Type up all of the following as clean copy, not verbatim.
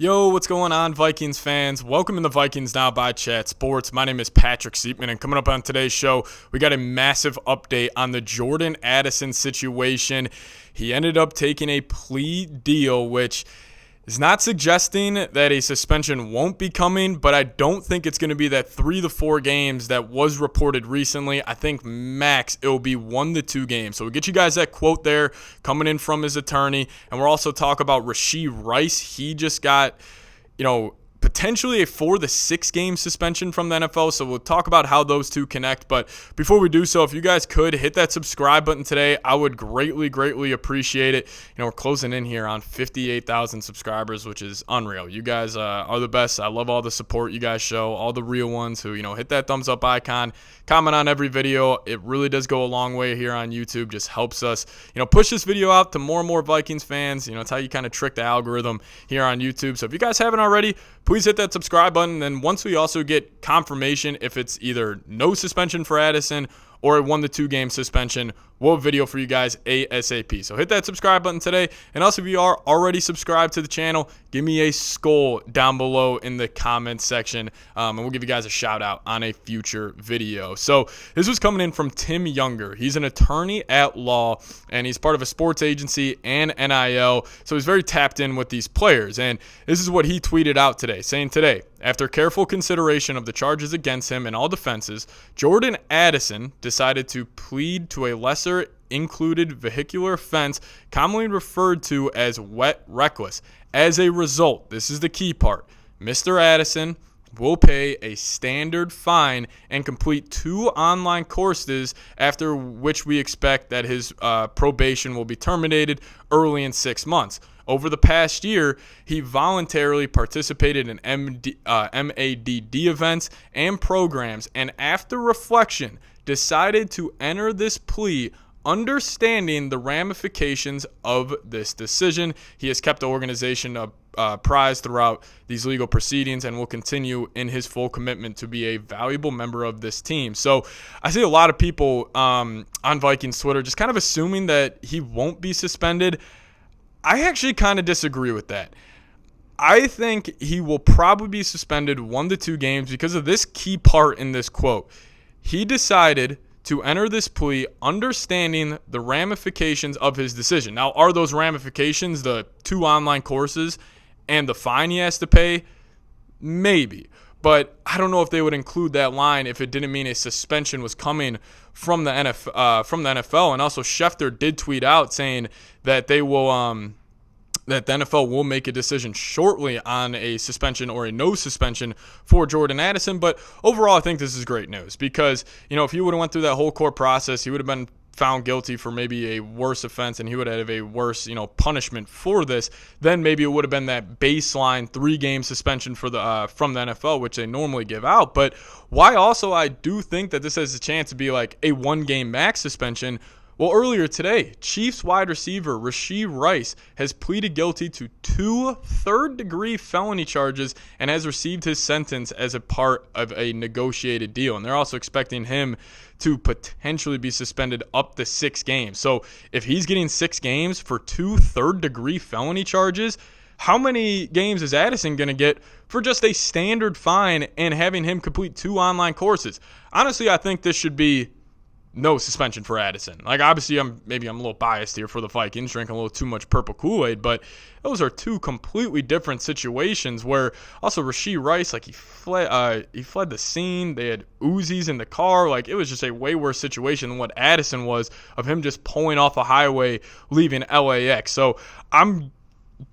Yo, what's going on, Vikings fans? Welcome to the Vikings Now by Chat Sports. My name is Patrick Siepman, and coming up on today's show, we got a massive update on the Jordan Addison situation. He ended up taking a plea deal, which is not suggesting that a suspension won't be coming, but I don't think it's going to be that 3 to 4 games that was reported recently. I think max it'll be 1 to 2 games. So we'll get you guys that quote there coming in from his attorney, and we'll also talk about Rashee Rice. He just got, potentially a 4 to 6 game suspension from the NFL, so we'll talk about how those two connect. But before we do so, if you guys could hit that subscribe button today, I would greatly appreciate it. We're closing in here on 58,000 subscribers, which is unreal. You guys are the best. I love all the support you guys show, all the real ones who, hit that thumbs up icon, comment on every video. It really does go a long way here on YouTube. Just helps us, push this video out to more and more Vikings fans. It's how you kind of trick the algorithm here on YouTube. So if you guys haven't already, please hit that subscribe button. And once we also get confirmation if it's either no suspension for Addison or a 1 to 2 game suspension, we'll have a video for you guys ASAP. So hit that subscribe button today. And also, if you are already subscribed to the channel, give me a skull down below in the comments section, and we'll give you guys a shout out on a future video. So this was coming in from Tim Younger. He's an attorney at law, and he's part of a sports agency and NIL. So he's very tapped in with these players. And this is what he tweeted out today, saying today, after careful consideration of the charges against him and all defenses, Jordan Addison decided to plead to a lesser included vehicular offense, commonly referred to as wet reckless. As a result, this is the key part, Mr. Addison will pay a standard fine and complete 2 online courses, after which we expect that his probation will be terminated early in 6 months. Over the past year, he voluntarily participated in MADD events and programs, and after reflection, decided to enter this plea understanding the ramifications of this decision. He has kept the organization apprised throughout these legal proceedings and will continue in his full commitment to be a valuable member of this team. So I see a lot of people on Vikings Twitter just kind of assuming that he won't be suspended. I actually kind of disagree with that. I think he will probably be suspended 1 to 2 games because of this key part in this quote. He decided to enter this plea understanding the ramifications of his decision. Now, are those ramifications the 2 online courses and the fine he has to pay? Maybe. But I don't know if they would include that line if it didn't mean a suspension was coming from the NFL. And also, Schefter did tweet out saying that they will that the NFL will make a decision shortly on a suspension or a no suspension for Jordan Addison. But overall, I think this is great news because, if he would have went through that whole court process, he would have been found guilty for maybe a worse offense and he would have a worse, punishment for this. Then maybe it would have been that baseline 3-game suspension for the from the NFL, which they normally give out. But why also I do think that this has a chance to be like a 1-game max suspension. Well, earlier today, Chiefs wide receiver Rashee Rice has pleaded guilty to 2 third-degree felony charges and has received his sentence as a part of a negotiated deal. And they're also expecting him to potentially be suspended up to 6 games. So if he's getting 6 games for 2 third-degree felony charges, how many games is Addison going to get for just a standard fine and having him complete 2 online courses? Honestly, I think this should be no suspension for Addison. Like, obviously, I'm a little biased here for the Vikings, drinking a little too much purple Kool-Aid, but those are 2 completely different situations where also Rashee Rice, like, he fled the scene. They had Uzis in the car. Like, it was just a way worse situation than what Addison was of him just pulling off a highway, leaving LAX. So I'm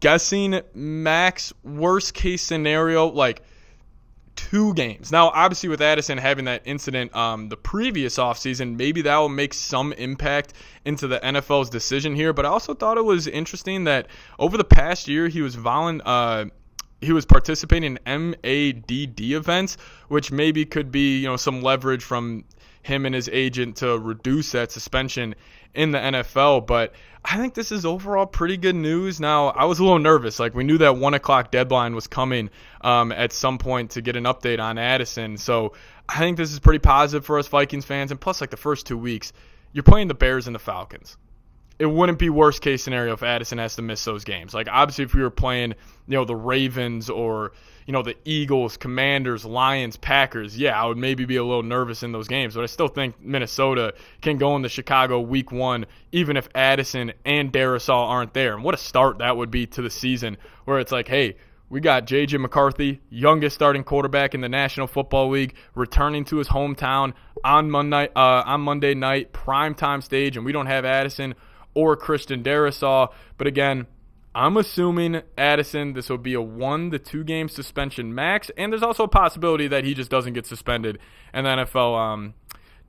guessing max worst case scenario, like, 2 games. Now, obviously, with Addison having that incident the previous offseason, maybe that will make some impact into the NFL's decision here. But I also thought it was interesting that over the past year, he was participating in MADD events, which maybe could be, some leverage from him and his agent to reduce that suspension in the NFL. But I think this is overall pretty good news. Now, I was a little nervous. Like, we knew that 1 o'clock deadline was coming at some point to get an update on Addison. So I think this is pretty positive for us Vikings fans. And plus, like, the first 2 weeks, you're playing the Bears and the Falcons. it wouldn't be worst case scenario if Addison has to miss those games. Like, obviously, if we were playing, the Ravens or, the Eagles, Commanders, Lions, Packers, yeah, I would maybe be a little nervous in those games. But I still think Minnesota can go into Chicago week 1, even if Addison and Darrisaw aren't there. And what a start that would be to the season, where it's like, hey, we got J.J. McCarthy, youngest starting quarterback in the National Football League, returning to his hometown on Monday night, primetime stage, and we don't have Addison or Christian Darrisaw. But again, I'm assuming Addison, this will be a 1 to 2 game suspension max, and there's also a possibility that he just doesn't get suspended and the NFL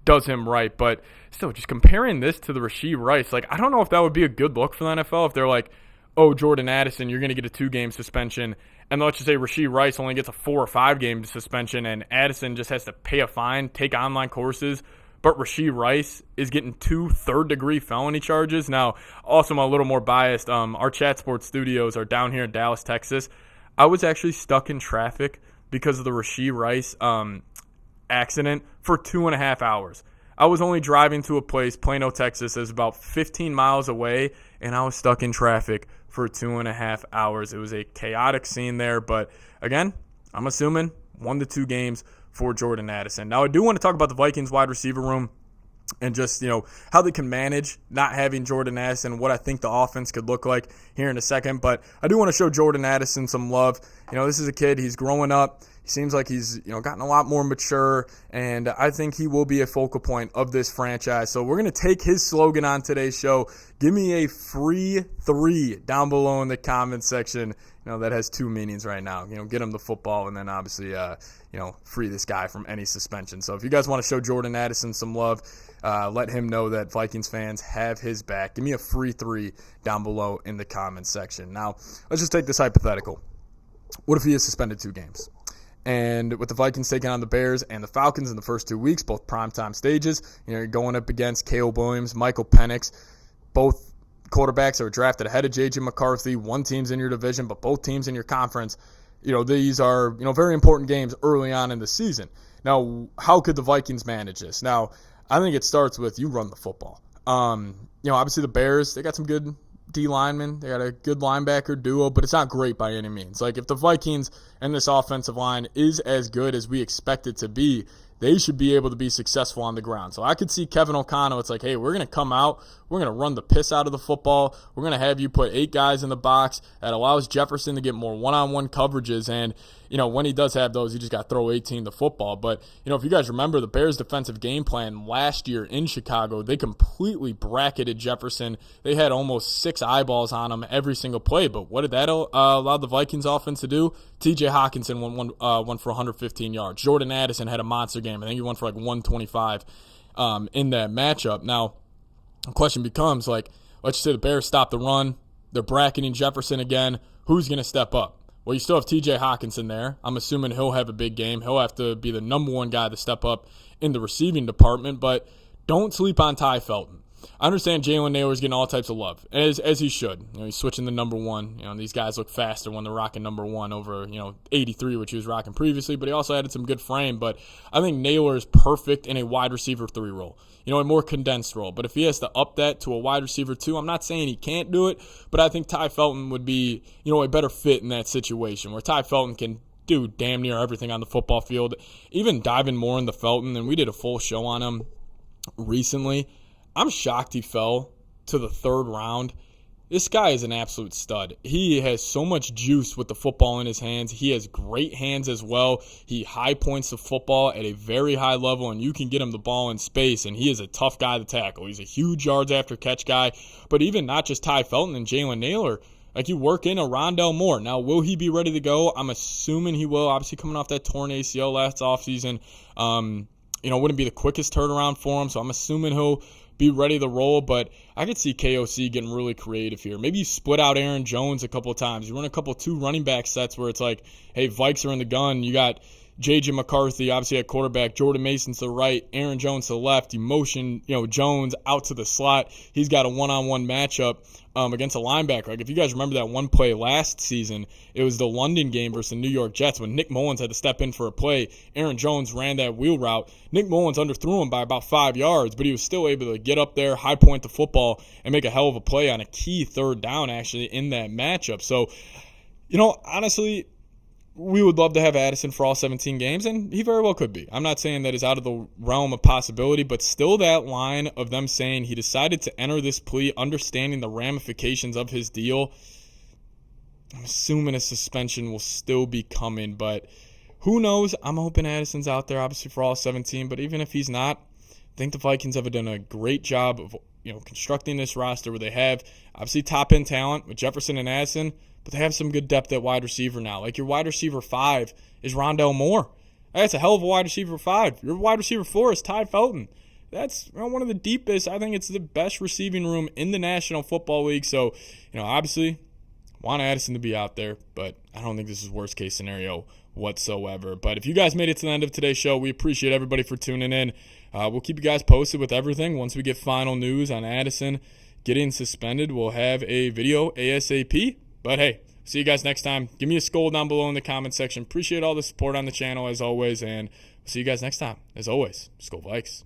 does him right. But still, just comparing this to the Rashee Rice, like, I don't know if that would be a good look for the NFL if they're like, oh, Jordan Addison, you're going to get a 2-game suspension, and let's just say Rashee Rice only gets a 4 or 5 game suspension, and Addison just has to pay a fine, take online courses, but Rashee Rice is getting 2 third-degree felony charges. Now, also I'm a little more biased. Our Chat Sports studios are down here in Dallas, Texas. I was actually stuck in traffic because of the Rashee Rice accident for 2.5 hours. I was only driving to a place, Plano, Texas, that's about 15 miles away, and I was stuck in traffic for 2.5 hours. It was a chaotic scene there, but again, I'm assuming 1 to 2 games for Jordan Addison. Now, I do want to talk about the Vikings wide receiver room and just, how they can manage not having Jordan Addison, what I think the offense could look like here in a second. But I do want to show Jordan Addison some love. This is a kid. He's growing up. He seems like he's, gotten a lot more mature, and I think he will be a focal point of this franchise. So we're going to take his slogan on today's show. Give me a free 3 down below in the comments section. That has 2 meanings right now. Get him the football, and then obviously, free this guy from any suspension. So if you guys want to show Jordan Addison some love, let him know that Vikings fans have his back. Give me a free 3 down below in the comments section. Now, let's just take this hypothetical. What if he is suspended 2 games? And with the Vikings taking on the Bears and the Falcons in the first 2 weeks, both primetime stages, you're going up against Caleb Williams, Michael Penix, both quarterbacks that were drafted ahead of J.J. McCarthy. One team's in your division, but both teams in your conference. These are, very important games early on in the season. Now, how could the Vikings manage this? Now, I think it starts with you run the football. Obviously the Bears, they got some good D linemen. They got a good linebacker duo, but it's not great by any means. Like, if the Vikings and this offensive line is as good as we expect it to be, they should be able to be successful on the ground. So I could see Kevin O'Connell. It's like, hey, we're going to come out. We're going to run the piss out of the football. We're going to have you put 8 guys in the box. That allows Jefferson to get more one-on-one coverages. And, when he does have those, you just got to throw 18 the football. But, if you guys remember the Bears' defensive game plan last year in Chicago, they completely bracketed Jefferson. They had almost 6 eyeballs on him every single play. But what did that allow the Vikings offense to do? T.J. Hockenson won for 115 yards. Jordan Addison had a monster game. I think he won for like 125 in that matchup. Now, the question becomes, let's just say the Bears stop the run. They're bracketing Jefferson again. Who's going to step up? Well, you still have T.J. Hockenson there. I'm assuming he'll have a big game. He'll have to be the number 1 guy to step up in the receiving department, but don't sleep on Ty Felton. I understand Jalen Nailor's getting all types of love, as he should. He's switching to number 1. These guys look faster when they're rocking number 1 over, 83, which he was rocking previously, but he also added some good frame. But I think Nailor is perfect in a wide receiver 3 role, a more condensed role. But if he has to up that to a wide receiver 2, I'm not saying he can't do it, but I think Ty Felton would be, a better fit in that situation where Ty Felton can do damn near everything on the football field, even diving more into Felton. And we did a full show on him recently. I'm shocked he fell to the 3rd round. This guy is an absolute stud. He has so much juice with the football in his hands. He has great hands as well. He high points the football at a very high level, and you can get him the ball in space, and he is a tough guy to tackle. He's a huge yards after catch guy. But even not just Ty Felton and Jalen Nailor, you work in a Rondell Moore. Now, will he be ready to go? I'm assuming he will. Obviously, coming off that torn ACL last offseason, wouldn't be the quickest turnaround for him, so I'm assuming he'll be ready to roll, but I could see KOC getting really creative here. Maybe you split out Aaron Jones a couple of times. You run a couple 2 running back sets where it's like, hey, Vikes are in the gun. You got J.J. McCarthy, obviously at quarterback, Jordan Mason to the right, Aaron Jones to the left. You motion, Jones out to the slot. He's got a one-on-one matchup against a linebacker. Like if you guys remember that one play last season, it was the London game versus the New York Jets when Nick Mullins had to step in for a play. Aaron Jones ran that wheel route. Nick Mullins underthrew him by about 5 yards, but he was still able to get up there, high point the football, and make a hell of a play on a key third down actually in that matchup. So, honestly, we would love to have Addison for all 17 games, and he very well could be. I'm not saying that is out of the realm of possibility, but still that line of them saying he decided to enter this plea, understanding the ramifications of his deal. I'm assuming a suspension will still be coming, but who knows? I'm hoping Addison's out there, obviously, for all 17, but even if he's not, I think the Vikings have done a great job of constructing this roster where they have, obviously, top-end talent with Jefferson and Addison, but they have some good depth at wide receiver now. Like your wide receiver 5 is Rondale Moore. That's a hell of a wide receiver 5. Your wide receiver 4 is Ty Felton. That's one of the deepest. I think it's the best receiving room in the National Football League. So, obviously, want Addison to be out there, but I don't think this is worst case scenario whatsoever. But if you guys made it to the end of today's show, we appreciate everybody for tuning in. We'll keep you guys posted with everything. Once we get final news on Addison getting suspended, we'll have a video ASAP. But hey, see you guys next time. Give me a skull down below in the comment section. Appreciate all the support on the channel as always, and see you guys next time. As always, Skull Vikes.